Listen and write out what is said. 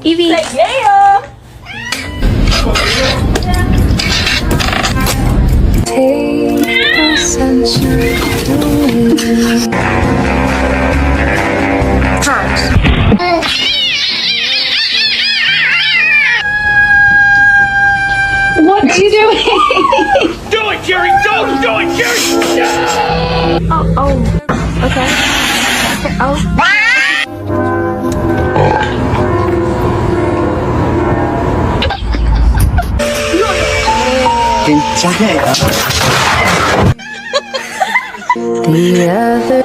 Evie. Take the sunshine What are you doing? Do it, Jerry! Don't do it, Jerry! Okay. The other